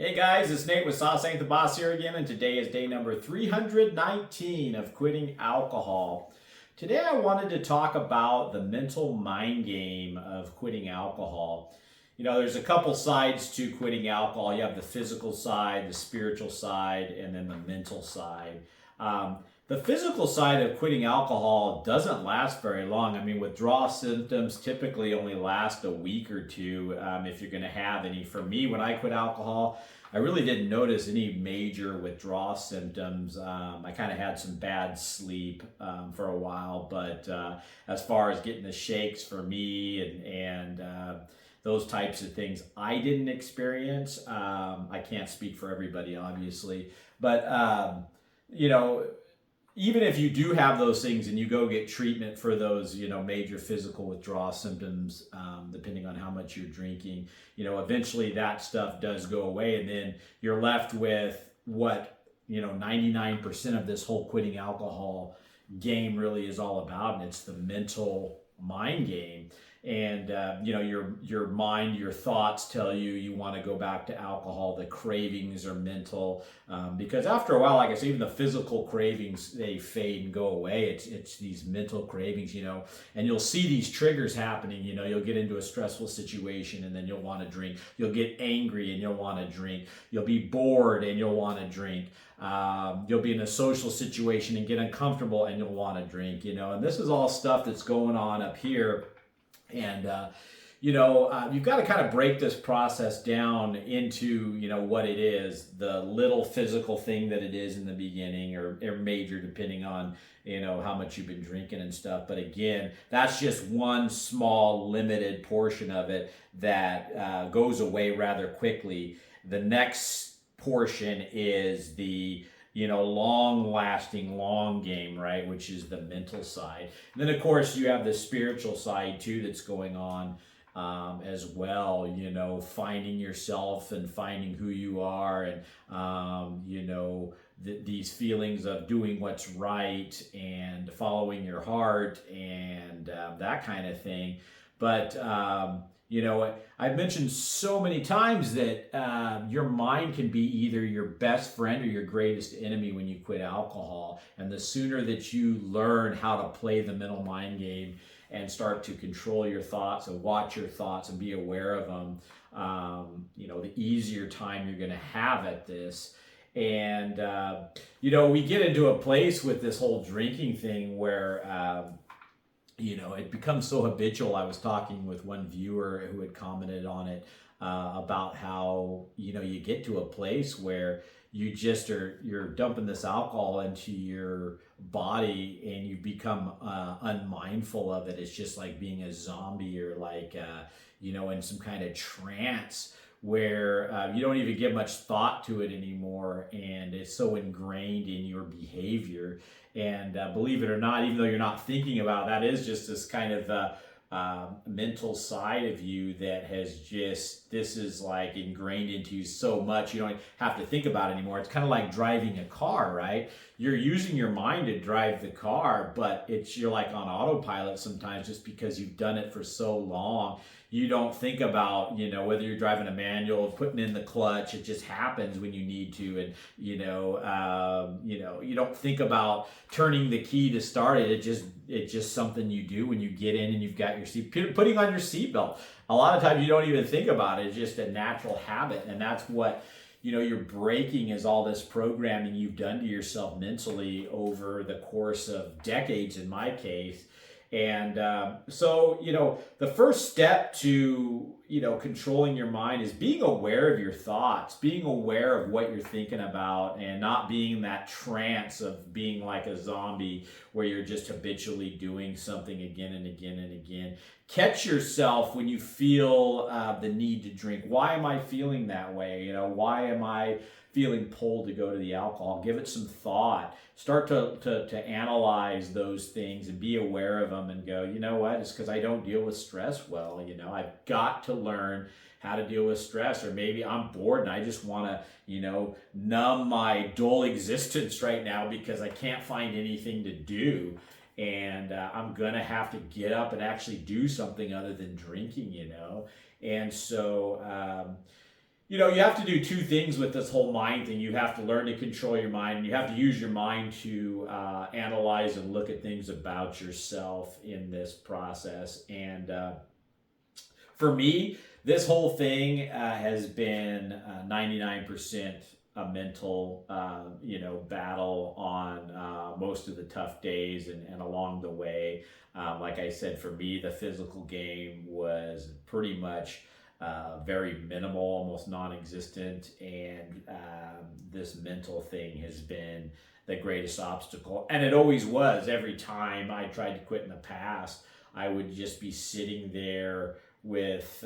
Hey guys, it's Nate with Sauce Ain't the Boss here again, and today is day number 319 of quitting alcohol. Today I wanted to talk about the mental mind game of quitting alcohol. You know, there's a couple sides to quitting alcohol. You have the physical side, the spiritual side, and then the mental side. The physical side of quitting alcohol doesn't last very long. I mean, withdrawal symptoms typically only last a week or two if you're going to have any. For me, when I quit alcohol, I really didn't notice any major withdrawal symptoms. I kind of had some bad sleep for a while, but as far as getting the shakes for me and those types of things, I didn't experience. I can't speak for everybody, obviously, but you know, even if you do have those things and you go get treatment for those, major physical withdrawal symptoms, depending on how much you're drinking, eventually that stuff does go away. And then you're left with what, 99% of this whole quitting alcohol game really is all about. And it's the mental mind game. And your mind, your thoughts tell you want to go back to alcohol. The cravings are mental, because after a while, like I say, even the physical cravings, they fade and go away. It's these mental cravings, and you'll see these triggers happening. You'll get into a stressful situation and then you'll want to drink. You'll get angry and you'll want to drink. You'll be bored and you'll want to drink. You'll be in a social situation and get uncomfortable and you'll want to drink. And this is all stuff that's going on up here. And, you've got to kind of break this process down into, what it is, the little physical thing that it is in the beginning or major, depending on, how much you've been drinking and stuff. But again, that's just one small limited portion of it that goes away rather quickly. The next portion is the long lasting, long game, right? Which is the mental side. And then, of course, you have the spiritual side too that's going on as well, finding yourself and finding who you are and, these feelings of doing what's right and following your heart and that kind of thing. But, I've mentioned so many times that your mind can be either your best friend or your greatest enemy when you quit alcohol. And the sooner that you learn how to play the mental mind game and start to control your thoughts and watch your thoughts and be aware of them, the easier time you're going to have at this. And, we get into a place with this whole drinking thing where, it becomes so habitual. I was talking with one viewer who had commented on it about how, you get to a place where you're dumping this alcohol into your body and you become unmindful of it. It's just like being a zombie or like, in some kind of trance where you don't even give much thought to it anymore, and it's so ingrained in your behavior. And believe it or not, even though you're not thinking about it, that is just this kind of mental side of you that this is like ingrained into you so much you don't have to think about it anymore. It's kind of like driving a car, right? You're using your mind to drive the car, but you're like on autopilot sometimes just because you've done it for so long. You don't think about, whether you're driving a manual, putting in the clutch. It just happens when you need to. And, you don't think about turning the key to start it. It's just something you do when you get in and you've got your putting on your seatbelt. A lot of times you don't even think about it. It's just a natural habit. And that's what, you're breaking is all this programming you've done to yourself mentally over the course of decades in my case. And so, the first step to, controlling your mind is being aware of your thoughts, being aware of what you're thinking about, and not being in that trance of being like a zombie where you're just habitually doing something again and again and again. Catch yourself when you feel the need to drink. Why am I feeling that way? Why am I feeling pulled to go to the alcohol? Give it some thought. Start to analyze those things and be aware of them and go, you know what? It's because I don't deal with stress well. I've got to learn how to deal with stress. Or maybe I'm bored and I just want to, numb my dull existence right now because I can't find anything to do. And I'm going to have to get up and actually do something other than drinking, And so, you have to do two things with this whole mind thing. You have to learn to control your mind, and you have to use your mind to analyze and look at things about yourself in this process. And for me, this whole thing has been 99% a mental, battle on most of the tough days and along the way. Like I said, for me, the physical game was pretty much very minimal, almost non-existent, and this mental thing has been the greatest obstacle, and it always was. Every time I tried to quit in the past, I would just be sitting there with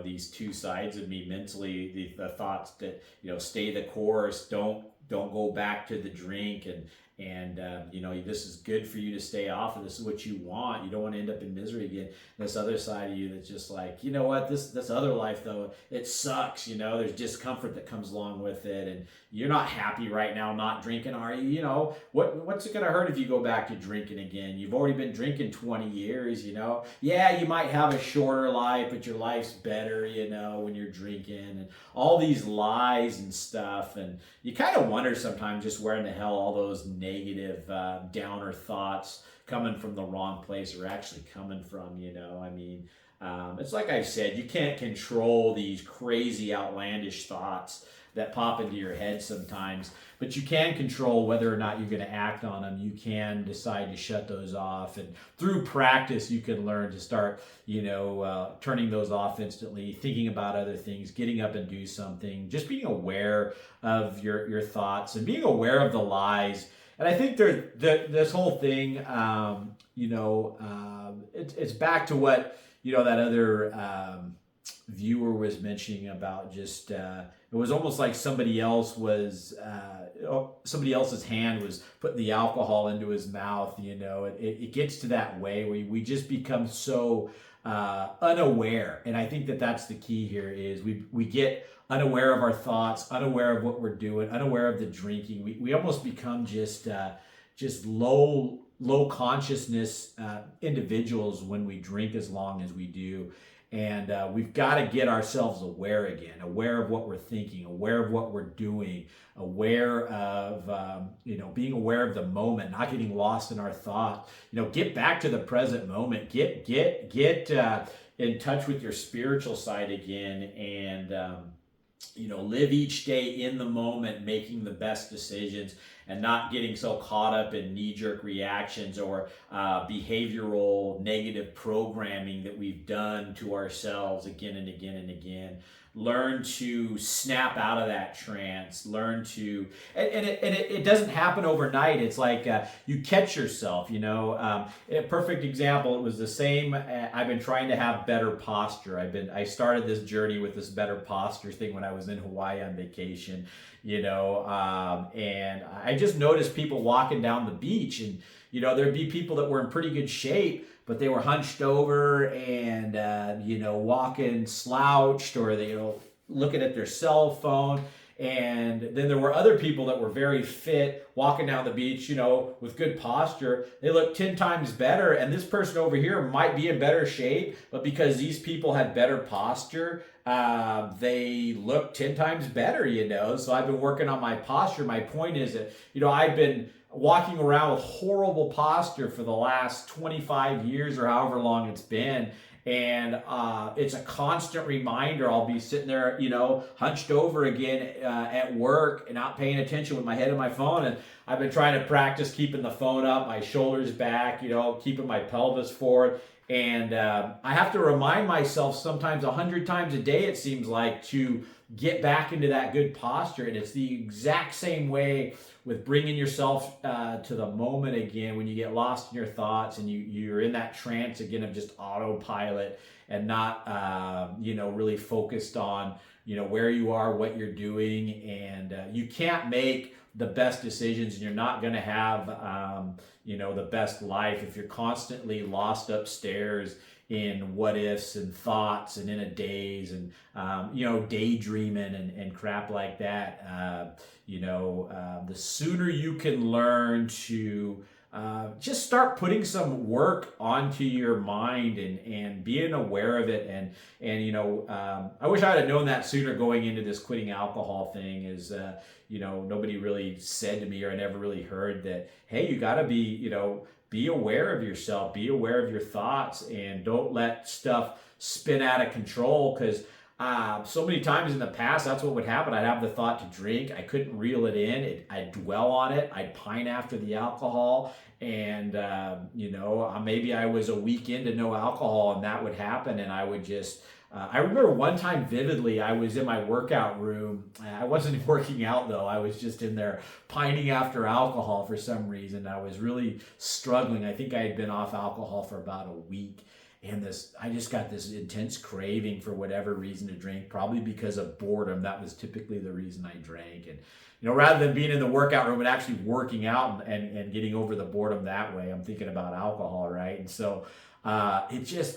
these two sides of me mentally, the thoughts that stay the course, don't go back to the drink, and this is good for you to stay off of, this is what you want, you don't want to end up in misery again. This other side of you that's just like, you know what, this other life though, it sucks, there's discomfort that comes along with it, and you're not happy right now not drinking, are you? What's it gonna hurt if you go back to drinking again? You've already been drinking 20 years. Yeah, you might have a shorter life, but your life's better, when you're drinking, and all these lies and stuff. And you kind of wonder sometimes just where in the hell all those negative downer thoughts coming from the wrong place are actually coming from. It's like I said, you can't control these crazy outlandish thoughts that pop into your head sometimes, but you can control whether or not you're going to act on them. You can decide to shut those off, and through practice you can learn to start turning those off instantly, thinking about other things, getting up and do something, just being aware of your thoughts and being aware of the lies. And I think this whole thing, it's back to what that other viewer was mentioning about just it was almost like somebody else's hand was putting the alcohol into his mouth. It gets to that way where we just become so unaware. And I think that's the key here is we get unaware of our thoughts, unaware of what we're doing, unaware of the drinking. We almost become just low consciousness individuals when we drink as long as we do. And we've got to get ourselves aware again, aware of what we're thinking, aware of what we're doing, aware of, being aware of the moment, not getting lost in our thought. Get back to the present moment, get in touch with your spiritual side again, and, live each day in the moment, making the best decisions and not getting so caught up in knee-jerk reactions or behavioral negative programming that we've done to ourselves again and again and again. Learn to snap out of that trance. Learn to, and it doesn't happen overnight. It's like you catch yourself. A perfect example. It was the same. I've been trying to have better posture. I started this journey with this better posture thing when I was in Hawaii on vacation. And I just noticed people walking down the beach, and there'd be people that were in pretty good shape, but they were hunched over and walking slouched, or they looking at their cell phone. And then there were other people that were very fit, walking down the beach, with good posture. They looked 10 times better. And this person over here might be in better shape, but because these people had better posture, they looked 10 times better, So I've been working on my posture. My point is that, I've been walking around with horrible posture for the last 25 years or however long it's been. And it's a constant reminder. I'll be sitting there, hunched over again at work and not paying attention with my head on my phone. And I've been trying to practice keeping the phone up, my shoulders back, keeping my pelvis forward. And I have to remind myself sometimes 100 times a day, it seems like, to get back into that good posture. And it's the exact same way with bringing yourself to the moment again when you get lost in your thoughts and you're in that trance again of just autopilot and not really focused on where you are, what you're doing. And you can't make the best decisions, and you're not going to have the best life if you're constantly lost upstairs in what ifs and thoughts and in a daze and daydreaming and crap like that. The sooner you can learn to just start putting some work onto your mind and being aware of it. And I wish I had known that sooner going into this quitting alcohol thing. Nobody really said to me, or I never really heard that, hey, you got to be aware of yourself, be aware of your thoughts, and don't let stuff spin out of control. Because so many times in the past, that's what would happen. I'd have the thought to drink. I couldn't reel it in. I'd dwell on it. I'd pine after the alcohol. And, maybe I was a week into no alcohol, and that would happen. And I would just, I remember one time vividly, I was in my workout room. I wasn't working out though. I was just in there pining after alcohol for some reason. I was really struggling. I think I had been off alcohol for about a week. And I just got this intense craving for whatever reason to drink, probably because of boredom. That was typically the reason I drank. And, rather than being in the workout room and actually working out and getting over the boredom that way, I'm thinking about alcohol, right? And so I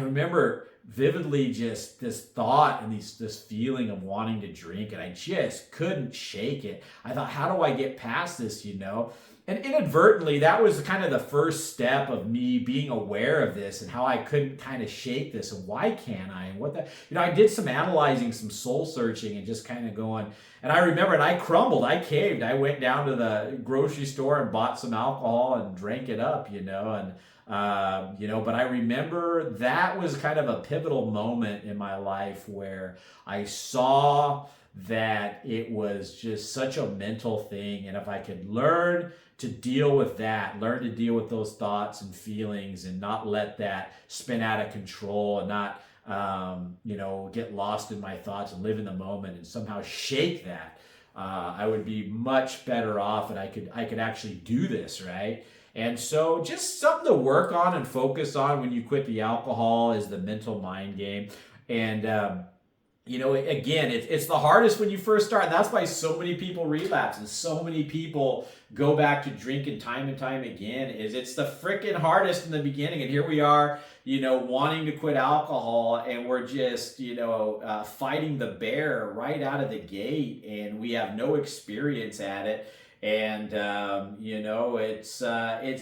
remember vividly just this thought and this feeling of wanting to drink, and I just couldn't shake it. I thought, how do I get past this, And inadvertently, that was kind of the first step of me being aware of this and how I couldn't kind of shake this, and why can't I, and I did some analyzing, some soul searching, and just kind of going, and I remember, and I crumbled, I caved. I went down to the grocery store and bought some alcohol and drank it up, but I remember that was kind of a pivotal moment in my life where I saw that it was just such a mental thing. And if I could learn to deal with that, learn to deal with those thoughts and feelings, and not let that spin out of control, and not, get lost in my thoughts and live in the moment and somehow shake that, I would be much better off, and I could actually do this, right? And so just something to work on and focus on when you quit the alcohol is the mental mind game. And, again, it's the hardest when you first start. And that's why so many people relapse and so many people go back to drinking time and time again. It's the freaking hardest in the beginning. And here we are, wanting to quit alcohol, and we're just, fighting the bear right out of the gate, and we have no experience at it. And,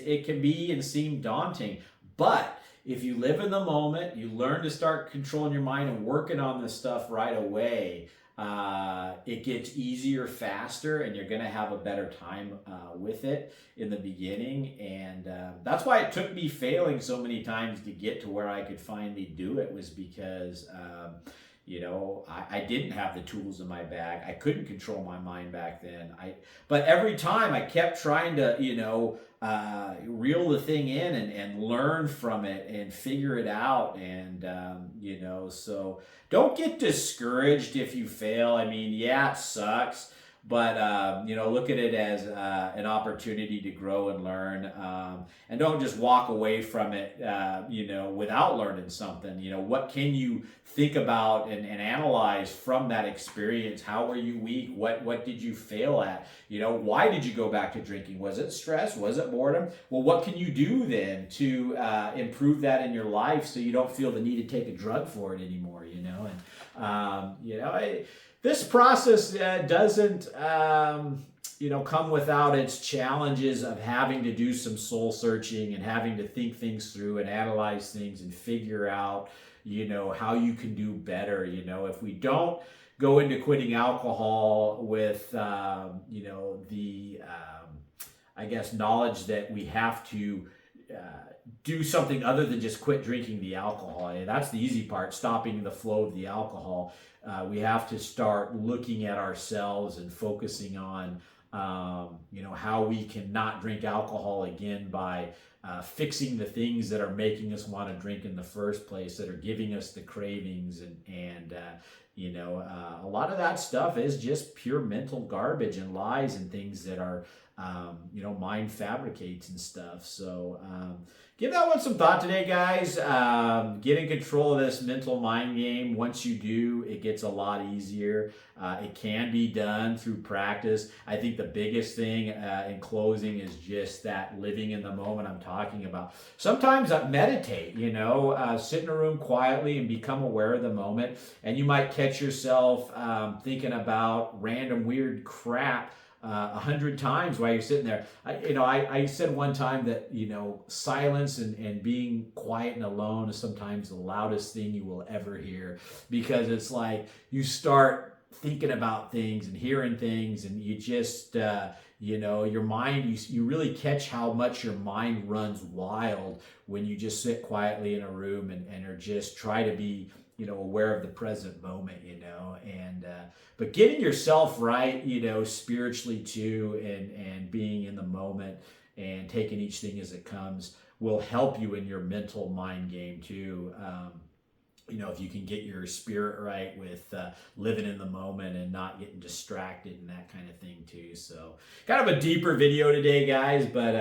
it can be and seem daunting, but if you live in the moment, you learn to start controlling your mind and working on this stuff right away, it gets easier faster, and you're going to have a better time with it in the beginning. And that's why it took me failing so many times to get to where I could finally do it, was because I didn't have the tools in my bag. I couldn't control my mind back then. But every time I kept trying to, reel the thing in and learn from it and figure it out. And, so don't get discouraged if you fail. I mean, yeah, it sucks. But, look at it as an opportunity to grow and learn. And don't just walk away from it, without learning something. What can you think about and analyze from that experience? How were you weak? What did you fail at? Why did you go back to drinking? Was it stress? Was it boredom? Well, what can you do then to improve that in your life so you don't feel the need to take a drug for it anymore, this process doesn't, come without its challenges of having to do some soul searching and having to think things through and analyze things and figure out, how you can do better. If we don't go into quitting alcohol with, knowledge that we have to do something other than just quit drinking the alcohol. And that's the easy part, stopping the flow of the alcohol. We have to start looking at ourselves and focusing on, how we can not drink alcohol again by fixing the things that are making us want to drink in the first place, that are giving us the cravings. And a lot of that stuff is just pure mental garbage and lies and things that are, mind fabricates and stuff. So give that one some thought today, guys. Get in control of this mental mind game. Once you do, it gets a lot easier. It can be done through practice. I think the biggest thing in closing is just that living in the moment I'm talking about. Sometimes meditate, sit in a room quietly and become aware of the moment. And you might catch yourself thinking about random weird crap 100 times while you're sitting there. I said one time that, silence and being quiet and alone is sometimes the loudest thing you will ever hear, because it's like you start thinking about things and hearing things, and you just, your mind, you really catch how much your mind runs wild when you just sit quietly in a room and are just try to be, aware of the present moment, and but getting yourself right, spiritually too, and being in the moment and taking each thing as it comes will help you in your mental mind game too. If you can get your spirit right with living in the moment and not getting distracted and that kind of thing too. So kind of a deeper video today, guys, but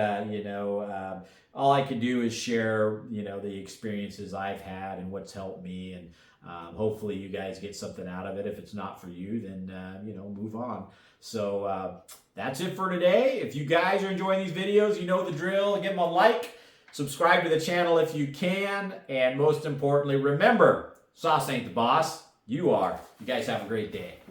all I can do is share, the experiences I've had and what's helped me, and hopefully you guys get something out of it. If it's not for you, then, move on. So that's it for today. If you guys are enjoying these videos, you know the drill. Give them a like, subscribe to the channel if you can, and most importantly, remember, sauce ain't the boss. You are. You guys have a great day.